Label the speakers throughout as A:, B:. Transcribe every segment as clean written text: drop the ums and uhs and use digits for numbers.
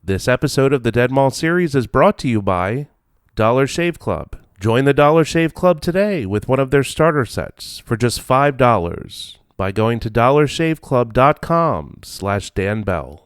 A: This episode of the Dead Mall series is brought to you by Dollar Shave Club. Join the Dollar Shave Club today with one of their starter sets for just $5 by going to dollarshaveclub.com/Dan Bell.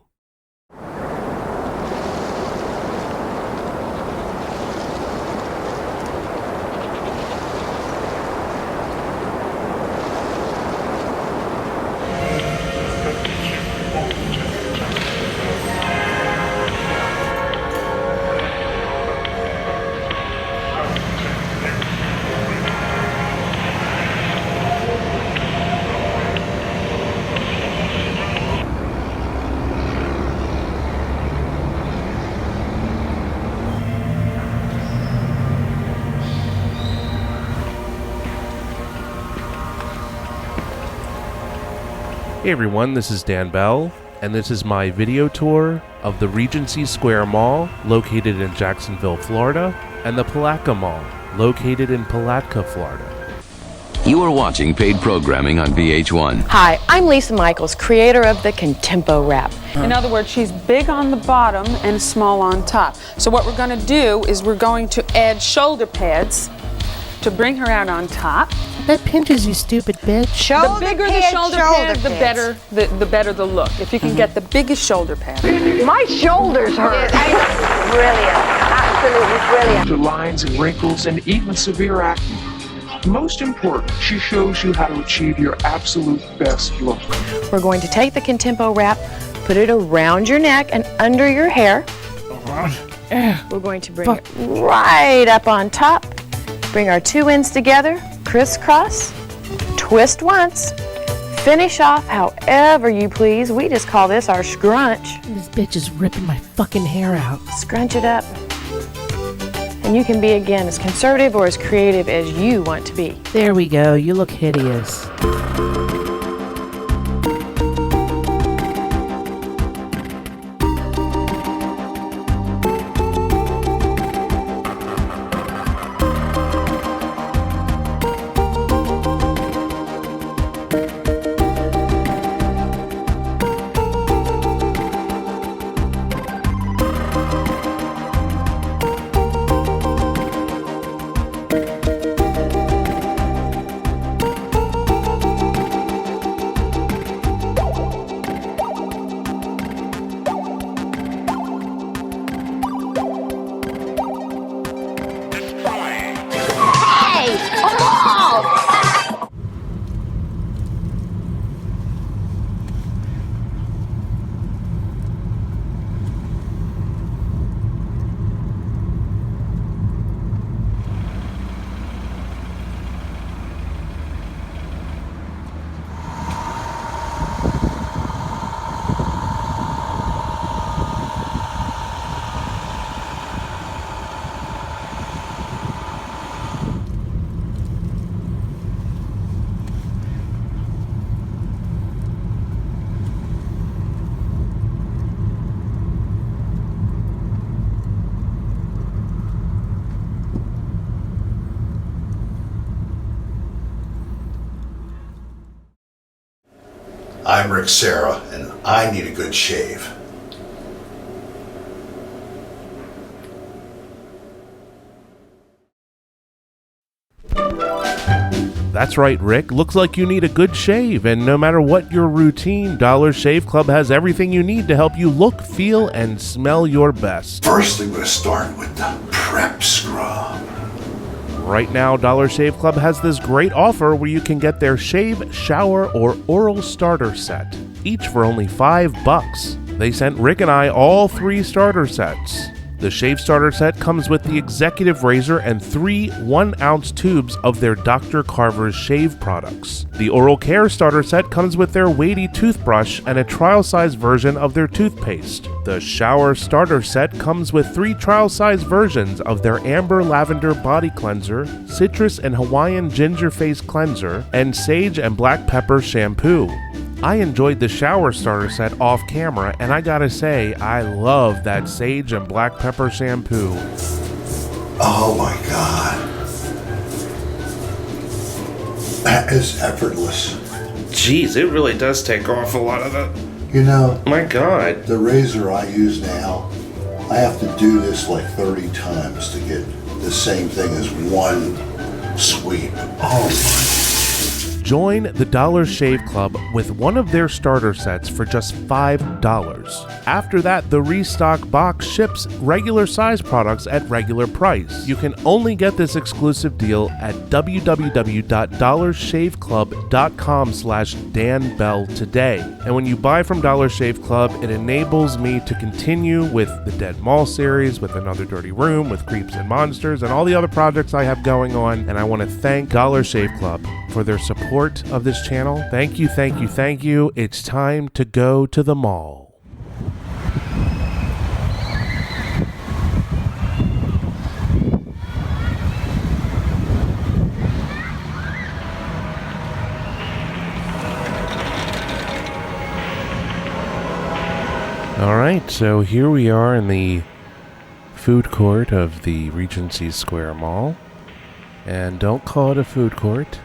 A: Hey everyone, this is Dan Bell, and this is my video tour of the Regency Square Mall, located in Jacksonville, Florida, and the Palatka Mall, located in Palatka, Florida.
B: You are watching paid programming on VH1.
C: Hi, I'm Lisa Michaels, creator of the Contempo Rep.
D: In other words, she's big on the bottom and small on top. So what we're going to do is we're going to add shoulder pads to bring her out on top.
E: That pinches, you stupid bitch.
D: The bigger the shoulder pad, the better the look. If you can get the biggest shoulder pad.
C: My shoulders hurt. Brilliant. Absolutely brilliant.
F: To lines and wrinkles and even severe acne. Most important, she shows you how to achieve your absolute best look.
C: We're going to take the Contempo Wrap, put it around your neck and under your hair. We're going to bring it right up on top. Bring our two ends together, crisscross, twist once, finish off however you please. We just call this our scrunch.
E: This bitch is ripping my fucking hair out.
C: Scrunch it up. And you can be, again, as conservative or as creative as you want to be.
E: There we go. You look hideous.
G: I'm Rick Serra, and I need a good shave.
A: That's right, Rick. Looks like you need a good shave, and no matter what your routine, Dollar Shave Club has everything you need to help you look, feel, and smell your best.
G: First, I'm going to start with the prep scrub.
A: Right now, Dollar Shave Club has this great offer where you can get their shave, shower, or oral starter set, each for only $5. They sent Rick and I all 3 starter sets. The shave starter set comes with the executive razor and 3 1-ounce tubes of their Dr. Carver's shave products. The oral care starter set comes with their weighty toothbrush and a trial-size version of their toothpaste. The shower starter set comes with 3 trial-size versions of their amber lavender body cleanser, citrus and Hawaiian ginger face cleanser, and sage and black pepper shampoo. I enjoyed the shower starter set off camera, and I gotta say, I love that sage and black pepper shampoo.
G: Oh my God. That is effortless.
A: Jeez, it really does take off a lot of the...
G: You know,
A: My God.
G: the razor I use now I have to do this like 30 times to get the same thing as one sweep. Oh
A: Join the Dollar Shave Club with one of their starter sets for just $5. After that, the restock box ships regular size products at regular price. You can only get this exclusive deal at www.dollarshaveclub.com/Dan Bell today. And when you buy from Dollar Shave Club, it enables me to continue with the Dead Mall series, with Another Dirty Room, with Creeps and Monsters, and all the other projects I have going on. And I want to thank Dollar Shave Club for their support of this channel. Thank you, thank you, thank you. It's time to go to the mall. All right, so here we are in the food court of the Regency Square Mall. And don't call it a food court.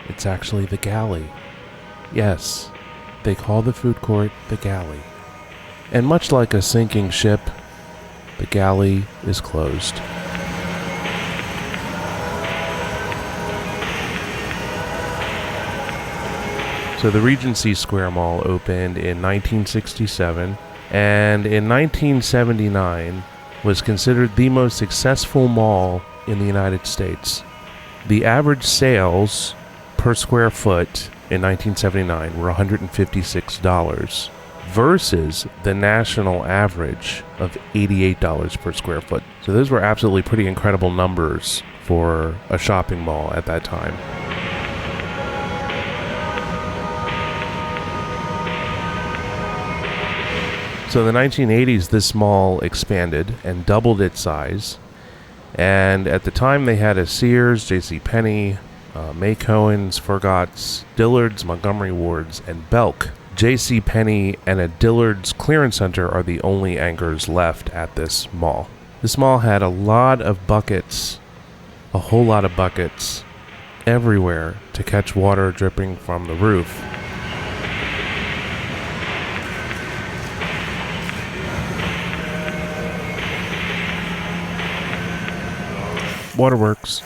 A: It's actually the galley. Yes, they call the food court the galley. And much like a sinking ship, the galley is closed. So the Regency Square Mall opened in 1967, and in 1979 was considered the most successful mall in the United States. The average sales per square foot in 1979 were $156 versus the national average of $88 per square foot. So those were absolutely pretty incredible numbers for a shopping mall at that time. So in the 1980s, this mall expanded and doubled its size. And at the time, they had a Sears, JCPenney, May Cohen's, Forgott's, Dillard's, Montgomery Ward's, and Belk. JCPenney and a Dillard's clearance center are the only anchors left at this mall. This mall had a lot of buckets, a whole lot of buckets, everywhere to catch water dripping from the roof. Waterworks.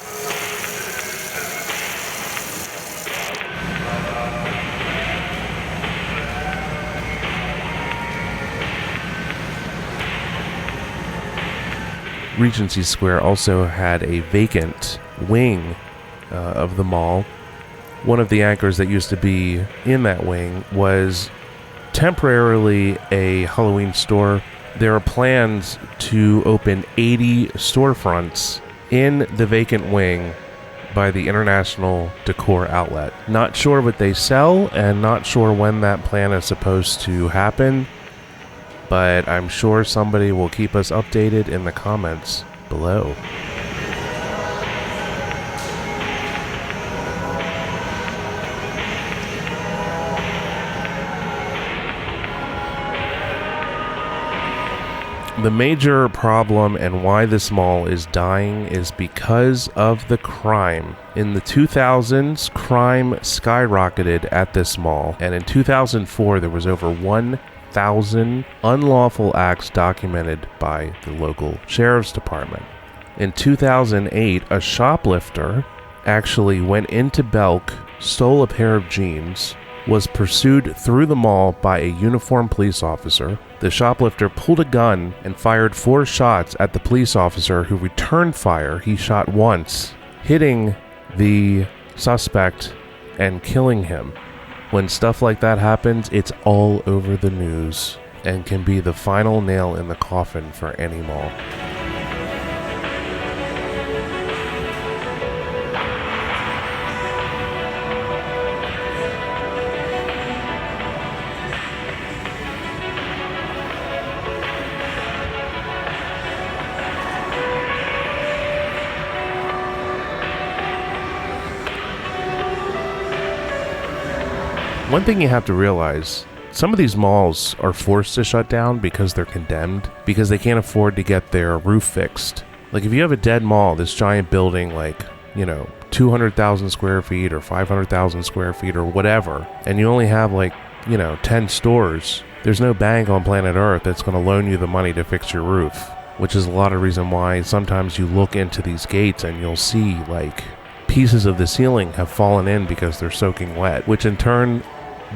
A: Regency Square also had a vacant wing of the mall. One of the anchors that used to be in that wing was temporarily a Halloween store. There are plans to open 80 storefronts in the vacant wing by the International Decor Outlet. Not sure what they sell and not sure when that plan is supposed to happen, but I'm sure somebody will keep us updated in the comments below. The major problem and why this mall is dying is because of the crime. In the 2000s, crime skyrocketed at this mall, and in 2004 there was over 1,000 unlawful acts documented by the local sheriff's department. In 2008, a shoplifter actually went into Belk, stole a pair of jeans, was pursued through the mall by a uniformed police officer. The shoplifter pulled a gun and fired 4 shots at the police officer, who returned fire. He shot once, hitting the suspect and killing him. When stuff like that happens, it's all over the news and can be the final nail in the coffin for any mall. One thing you have to realize, some of these malls are forced to shut down because they're condemned, because they can't afford to get their roof fixed. Like if you have a dead mall, this giant building like, 200,000 square feet or 500,000 square feet or whatever, and you only have 10 stores, there's no bank on planet Earth that's going to loan you the money to fix your roof. which is a lot of reason why sometimes you look into these gates and you'll see like pieces of the ceiling have fallen in because they're soaking wet, which in turn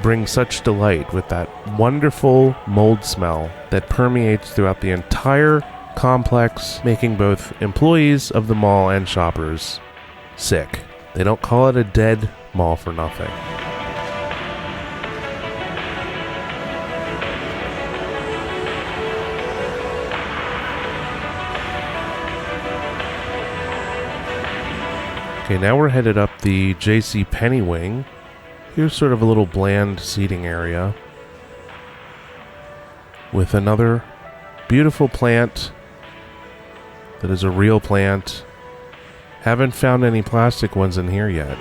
A: brings such delight with that wonderful mold smell that permeates throughout the entire complex, making both employees of the mall and shoppers sick. They don't call it a dead mall for nothing. Okay, now we're headed up the J.C. Penney wing. Here's sort of a little bland seating area with another beautiful plant that is a real plant. Haven't found any plastic ones in here yet.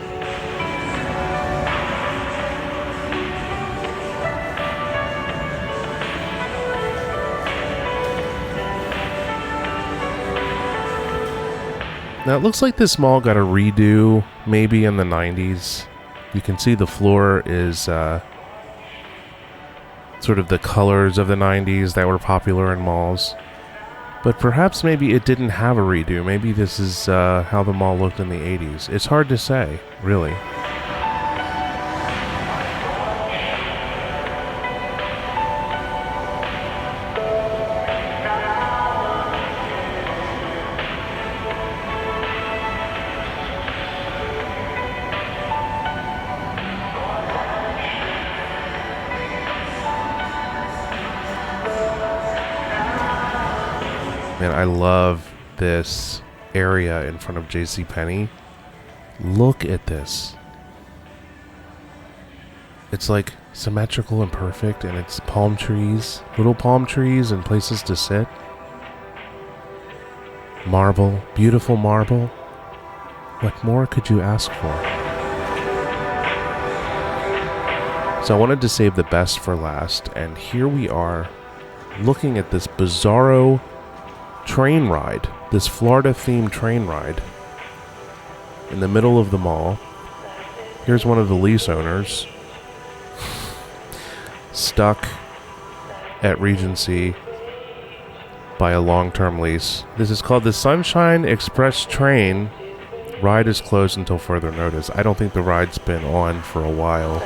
A: Now it looks like this mall got a redo maybe in the 90s. You can see the floor is sort of the colors of the 90s that were popular in malls. But perhaps maybe it didn't have a redo. Maybe this is how the mall looked in the 80s. It's hard to say, really. Man, I love this area in front of J.C. Penney. Look at this. It's like symmetrical and perfect, and it's palm trees, little palm trees and places to sit. Marble, beautiful marble. What more could you ask for? So I wanted to save the best for last, and here we are looking at this bizarro train ride, this Florida-themed train ride in the middle of the mall. Here's one of the lease owners stuck at Regency by a long-term lease. This is called the Sunshine Express Train. Ride is closed until further notice. I don't think the ride's been on for a while.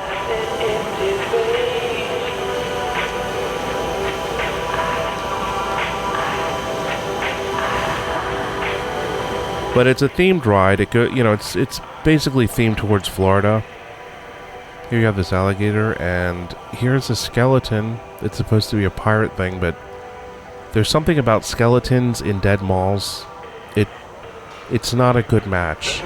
A: But it's a themed ride. It's basically themed towards Florida. Here you have this alligator, and here's a skeleton. It's supposed to be a pirate thing, but there's something about skeletons in dead malls. It's not a good match.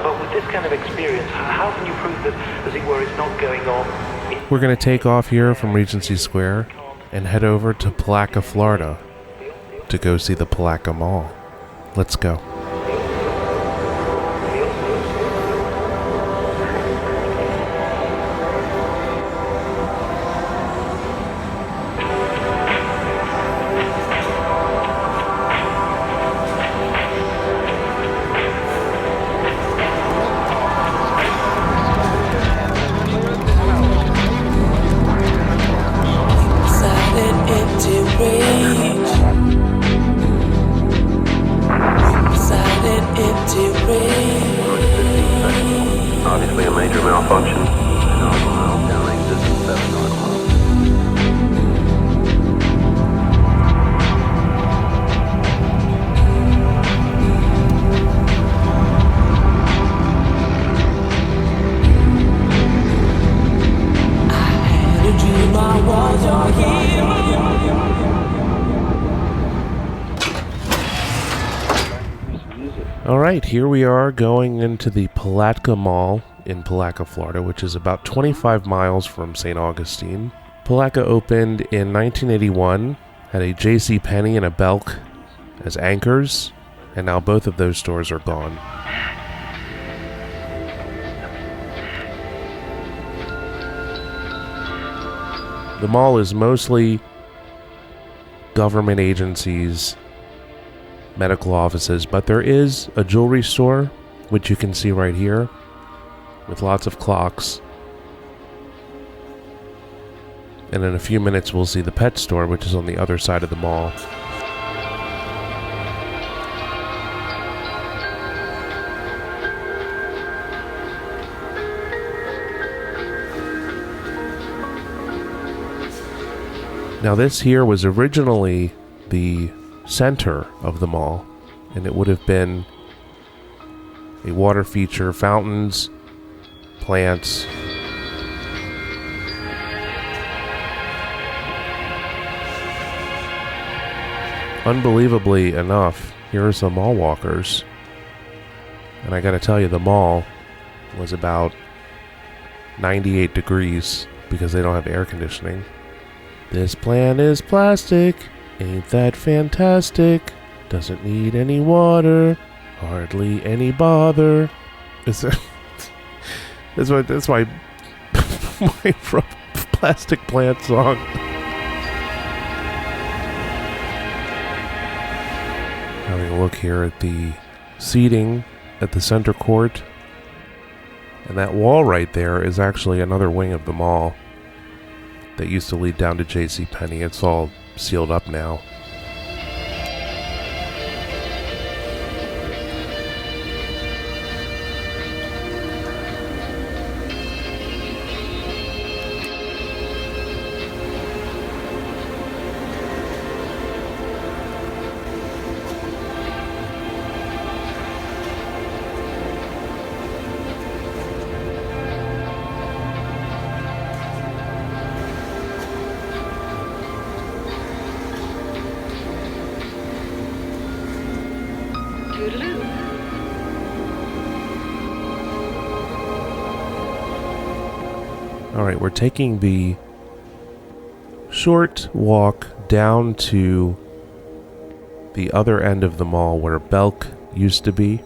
H: But with this kind of experience, how can you prove that, as it were, it's not going on?
A: We're going to take off here from Regency Square and head over to Palatka, Florida to go see the Palatka Mall. Let's go.
H: Obviously a major malfunction. Downlink distance 7 north.
A: Alright, here we are going into the Palatka Mall in Palatka, Florida, which is about 25 miles from St. Augustine. Palatka opened in 1981, had a J.C. Penney and a Belk as anchors, and now both of those stores are gone. The mall is mostly government agencies, medical offices, but there is a jewelry store, which you can see right here. with lots of clocks. And in a few minutes, we'll see the pet store, which is on the other side of the mall. Now, this here was originally the center of the mall, and it would have been a water feature, fountains, plants. Unbelievably enough, here are some mall walkers. And I gotta tell you, the mall was about 98 degrees because they don't have air conditioning. This plant is plastic, ain't that fantastic? Doesn't need any water, hardly any bother. That's my plastic plant song. Having a look here at the seating at the center court. And that wall right there is actually another wing of the mall that used to lead down to JCPenney. It's all sealed up now. Alright, we're taking the short walk down to the other end of the mall where Belk used to be.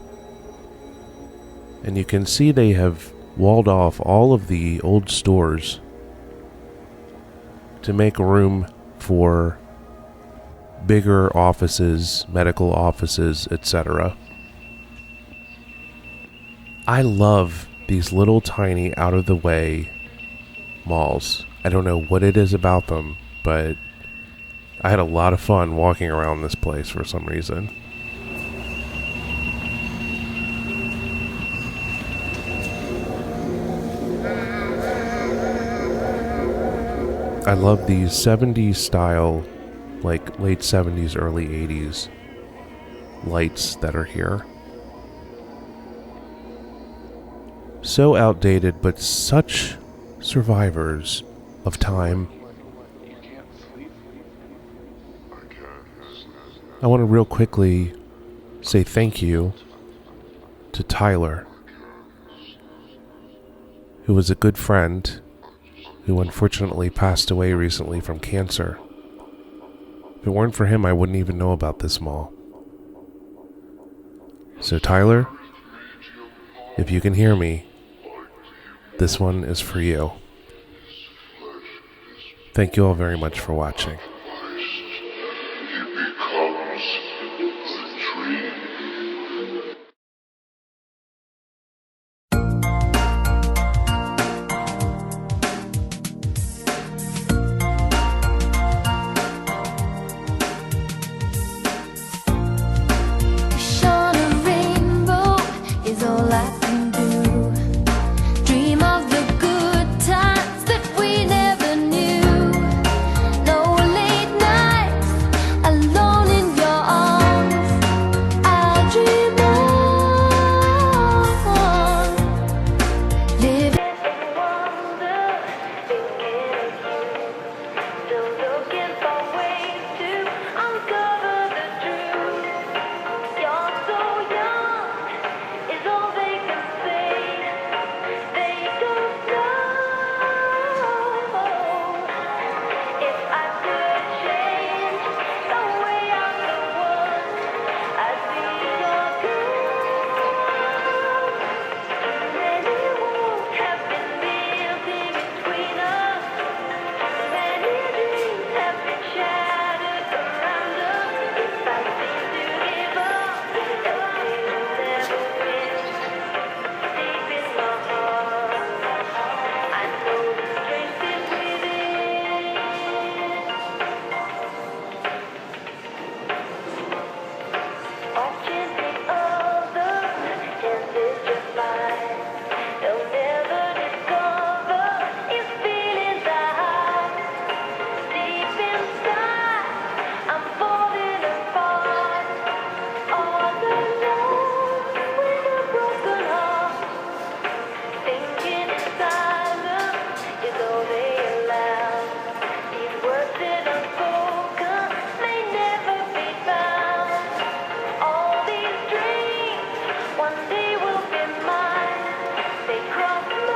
A: And you can see they have walled off all of the old stores to make room for bigger offices, medical offices, etc. I love these little tiny out-of-the-way malls. I don't know what it is about them, but I had a lot of fun walking around this place for some reason. I love these 70s style, like late 70s, early 80s lights that are here. So outdated, but such survivors of time. I want to real quickly say thank you to Tyler, who was a good friend who unfortunately passed away recently from cancer. If it weren't for him, I wouldn't even know about this mall. So Tyler, if you can hear me, this one is for you. Thank you all very much for watching.
I: Shine a rainbow is all I can do. Dream of the good times that we never knew. No crawl.